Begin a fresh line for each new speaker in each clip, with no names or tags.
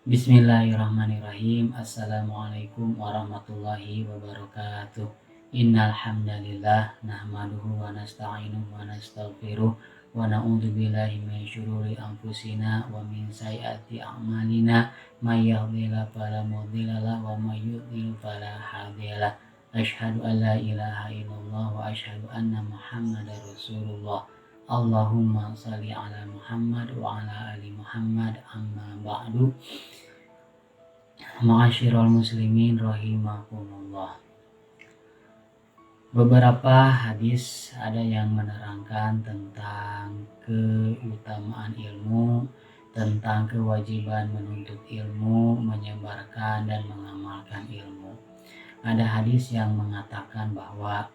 Bismillahirrahmanirrahim. Assalamualaikum warahmatullahi wabarakatuh. Innal hamdalillah nahmaduhu wa nasta'inuhu wa nastaghfiruh wa na'udzu billahi min syururi anfusina wa min sayyiati a'malina may yahdihillahu fala mudhillalah wa may yudhlil fala hadiyalah. Asyhadu an la ilaha illallah wa asyhadu anna Muhammadar Rasulullah. Allahumma shalli ala Muhammad wa ala ali Muhammad amma ba'du. Ma'asyiral muslimin rahimakumullah. Beberapa hadis ada yang menerangkan tentang keutamaan ilmu, tentang kewajiban menuntut ilmu, menyebarkan dan mengamalkan ilmu. Ada hadis yang mengatakan bahwa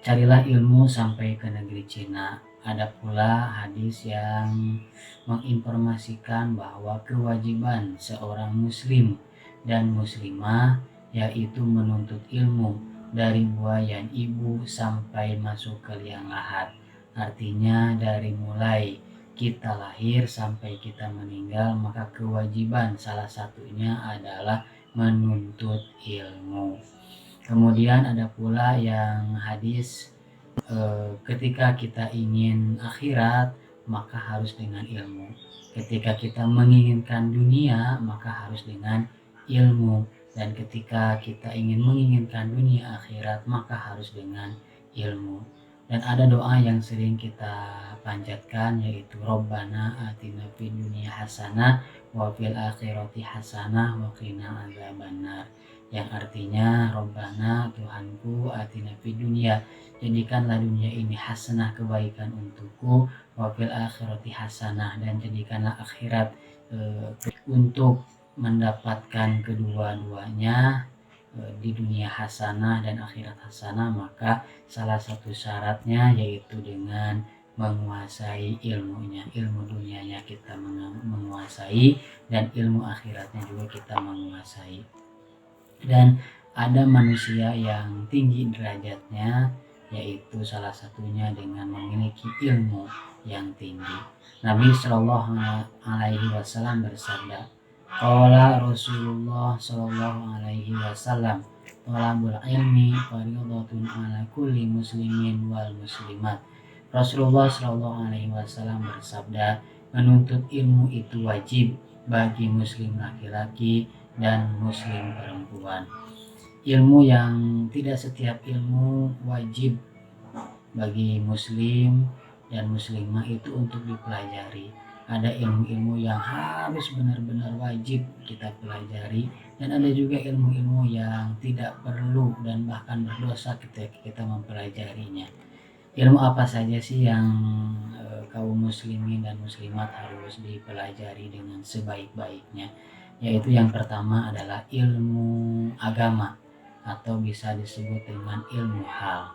carilah ilmu sampai ke negeri Cina. Ada pula hadis yang menginformasikan bahwa kewajiban seorang muslim dan muslimah yaitu menuntut ilmu dari buayan ibu sampai masuk ke liang lahat. Artinya dari mulai kita lahir sampai kita meninggal, maka kewajiban salah satunya adalah menuntut ilmu. Kemudian ada pula yang hadis ketika kita ingin akhirat maka harus dengan ilmu. Ketika kita menginginkan dunia maka harus dengan ilmu. Dan ketika kita ingin menginginkan dunia akhirat maka harus dengan ilmu. Dan ada doa yang sering kita panjatkan yaitu Rabbana atina fid dunya hasanah wa fil akhirati hasanah wa qina adzabannar. Yang artinya Rabbana Tuhanku atina fid dunya, jadikanlah dunia ini hasanah kebaikan untukku, wa fil akhirati hasanah, dan jadikanlah akhirat untuk mendapatkan kedua-duanya di dunia hasanah dan akhirat hasanah. Maka salah satu syaratnya yaitu dengan menguasai ilmunya, ilmu dunianya kita menguasai dan ilmu akhiratnya juga kita menguasai. Dan ada manusia yang tinggi derajatnya yaitu salah satunya dengan memiliki ilmu yang tinggi. Nabi Shallallahu Alaihi Wasallam bersabda, qala Rasulullah Shallallahu Alaihi Wasallam, thalabul ilmi fardhatun ala kulli muslimin wal muslimat. Rasulullah Shallallahu Alaihi Wasallam bersabda, menuntut ilmu itu wajib bagi muslim laki-laki dan muslim perempuan. Ilmu yang tidak setiap ilmu wajib bagi muslim dan muslimah itu untuk dipelajari. Ada ilmu-ilmu yang harus benar-benar wajib kita pelajari, dan ada juga ilmu-ilmu yang tidak perlu dan bahkan berdosa ketika kita mempelajarinya. Ilmu apa saja sih yang kaum muslimin dan muslimat harus dipelajari dengan sebaik-baiknya? Yaitu yang pertama adalah ilmu agama atau bisa disebut dengan ilmu hal.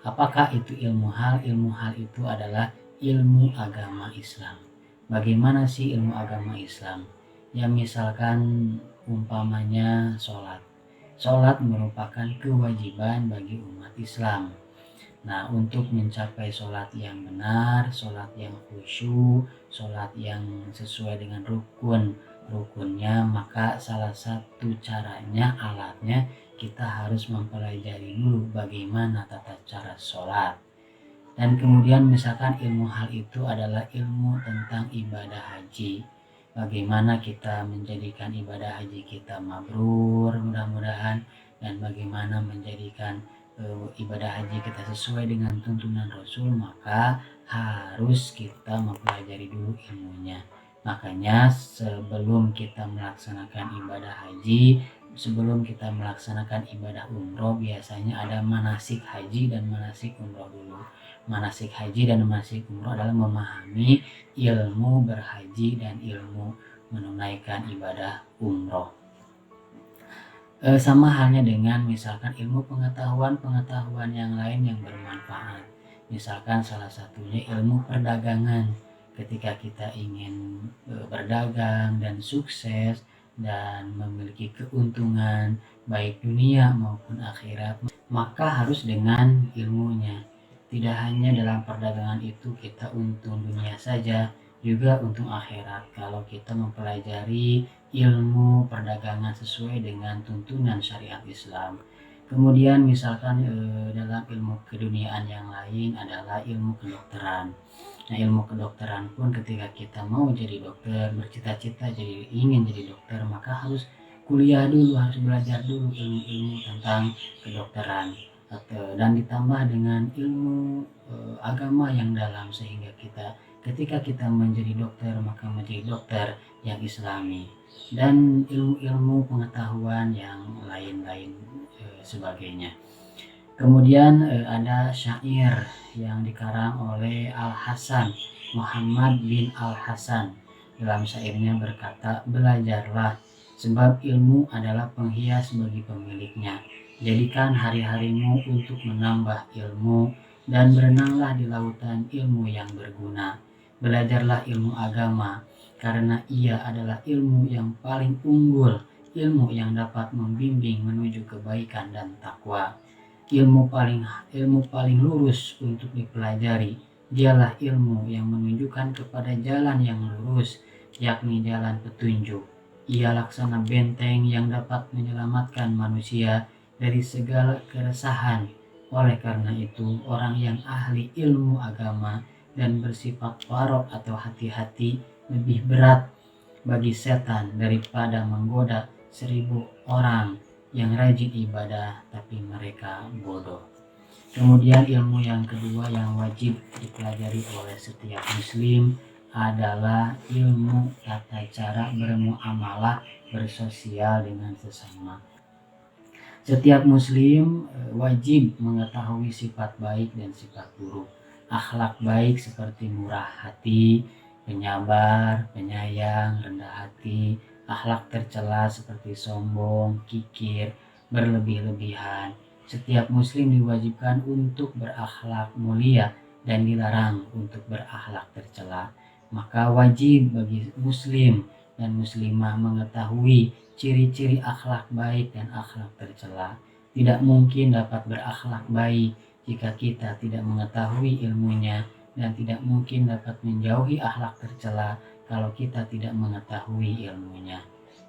Apakah itu ilmu hal? Ilmu hal itu adalah ilmu agama Islam. Bagaimana sih ilmu agama Islam? Ya misalkan umpamanya sholat. Sholat merupakan kewajiban bagi umat Islam. Nah, untuk mencapai sholat yang benar, sholat yang khusyuk, sholat yang sesuai dengan rukunnya, maka salah satu caranya, alatnya, kita harus mempelajari dulu bagaimana tata cara sholat. Dan kemudian misalkan ilmu hal itu adalah ilmu tentang ibadah haji. Bagaimana kita menjadikan ibadah haji kita mabrur mudah-mudahan, dan bagaimana menjadikan ibadah haji kita sesuai dengan tuntunan Rasul, maka harus kita mempelajari dulu ilmunya. Makanya sebelum kita melaksanakan ibadah haji, sebelum kita melaksanakan ibadah umroh, biasanya ada manasik haji dan manasik umroh dulu. Manasik haji dan manasik umroh adalah memahami ilmu berhaji dan ilmu menunaikan ibadah umroh. Sama halnya dengan misalkan ilmu pengetahuan yang lain yang bermanfaat. Misalkan salah satunya ilmu perdagangan. Ketika kita ingin berdagang dan sukses dan memiliki keuntungan baik dunia maupun akhirat, maka harus dengan ilmunya. Tidak hanya dalam perdagangan itu kita untung dunia saja, juga untuk akhirat kalau kita mempelajari ilmu perdagangan sesuai dengan tuntunan syariat Islam. Kemudian misalkan dalam ilmu keduniaan yang lain adalah ilmu kedokteran. Nah, ilmu kedokteran pun ketika kita mau jadi dokter, bercita-cita jadi ingin jadi dokter, maka harus kuliah dulu, harus belajar dulu ilmu-ilmu tentang kedokteran, dan ditambah dengan ilmu agama yang dalam, sehingga kita ketika kita menjadi dokter maka menjadi dokter yang islami, dan ilmu-ilmu pengetahuan yang lain-lain sebagainya. Kemudian ada syair yang dikarang oleh Al-Hasan, Muhammad bin Al-Hasan. Dalam syairnya berkata, "Belajarlah, sebab ilmu adalah penghias bagi pemiliknya. Jadikan hari-harimu untuk menambah ilmu, dan berenanglah di lautan ilmu yang berguna. Belajarlah ilmu agama, karena ia adalah ilmu yang paling unggul, ilmu yang dapat membimbing menuju kebaikan dan takwa. Ilmu paling lurus untuk dipelajari, dialah ilmu yang menunjukkan kepada jalan yang lurus, yakni jalan petunjuk. Ia laksana benteng yang dapat menyelamatkan manusia dari segala keresahan. Oleh karena itu, orang yang ahli ilmu agama dan bersifat warok atau hati-hati lebih berat bagi setan daripada menggoda 1000 orang yang rajin ibadah tapi mereka bodoh." Kemudian ilmu yang kedua yang wajib dipelajari oleh setiap muslim adalah ilmu tata cara bermuamalah, bersosial dengan sesama. Setiap muslim wajib mengetahui sifat baik dan sifat buruk. Akhlak baik seperti murah hati, penyabar, penyayang, rendah hati. Akhlak tercela seperti sombong, kikir, berlebih-lebihan. Setiap muslim diwajibkan untuk berakhlak mulia dan dilarang untuk berakhlak tercela. Maka wajib bagi muslim dan muslimah mengetahui ciri-ciri akhlak baik dan akhlak tercela. Tidak mungkin dapat berakhlak baik jika kita tidak mengetahui ilmunya, dan tidak mungkin dapat menjauhi akhlak tercela kalau kita tidak mengetahui ilmunya.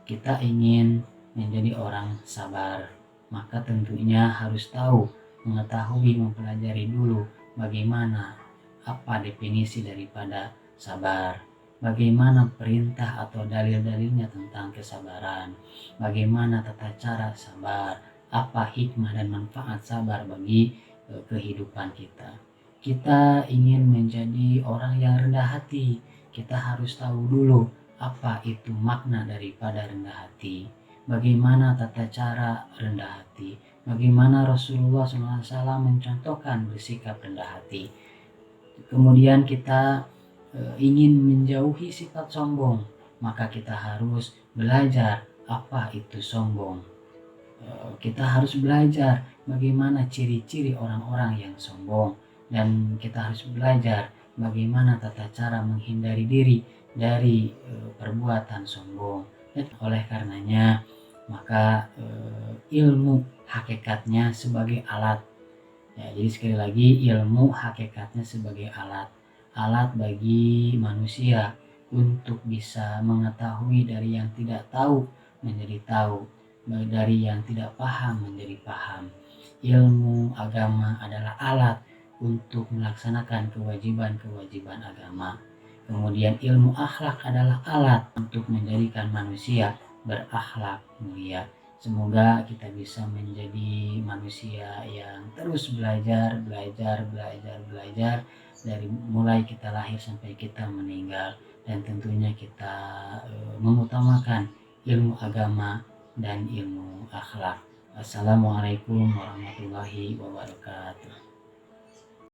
Kita ingin menjadi orang sabar, maka tentunya harus tahu, mengetahui, mempelajari dulu bagaimana, apa definisi daripada sabar, bagaimana perintah atau dalil-dalilnya tentang kesabaran, bagaimana tata cara sabar, apa hikmah dan manfaat sabar bagi kehidupan kita. Kita ingin menjadi orang yang rendah hati, kita harus tahu dulu apa itu makna daripada rendah hati, bagaimana tata cara rendah hati, bagaimana Rasulullah SAW mencontohkan bersikap rendah hati. Kemudian kita ingin menjauhi sifat sombong, maka kita harus belajar apa itu sombong. Kita harus belajar bagaimana ciri-ciri orang-orang yang sombong, dan kita harus belajar bagaimana tata cara menghindari diri dari perbuatan sombong. Dan oleh karenanya maka ilmu hakikatnya sebagai alat. Ya, jadi sekali lagi, ilmu hakikatnya sebagai alat bagi manusia untuk bisa mengetahui dari yang tidak tahu menjadi tahu, dari yang tidak paham menjadi paham. Ilmu agama adalah alat untuk melaksanakan kewajiban-kewajiban agama. Kemudian ilmu akhlak adalah alat untuk menjadikan manusia berakhlak mulia. Semoga kita bisa menjadi manusia yang terus belajar dari mulai kita lahir sampai kita meninggal, dan tentunya kita mengutamakan ilmu agama dan ilmu akhlak. Assalamualaikum warahmatullahi wabarakatuh.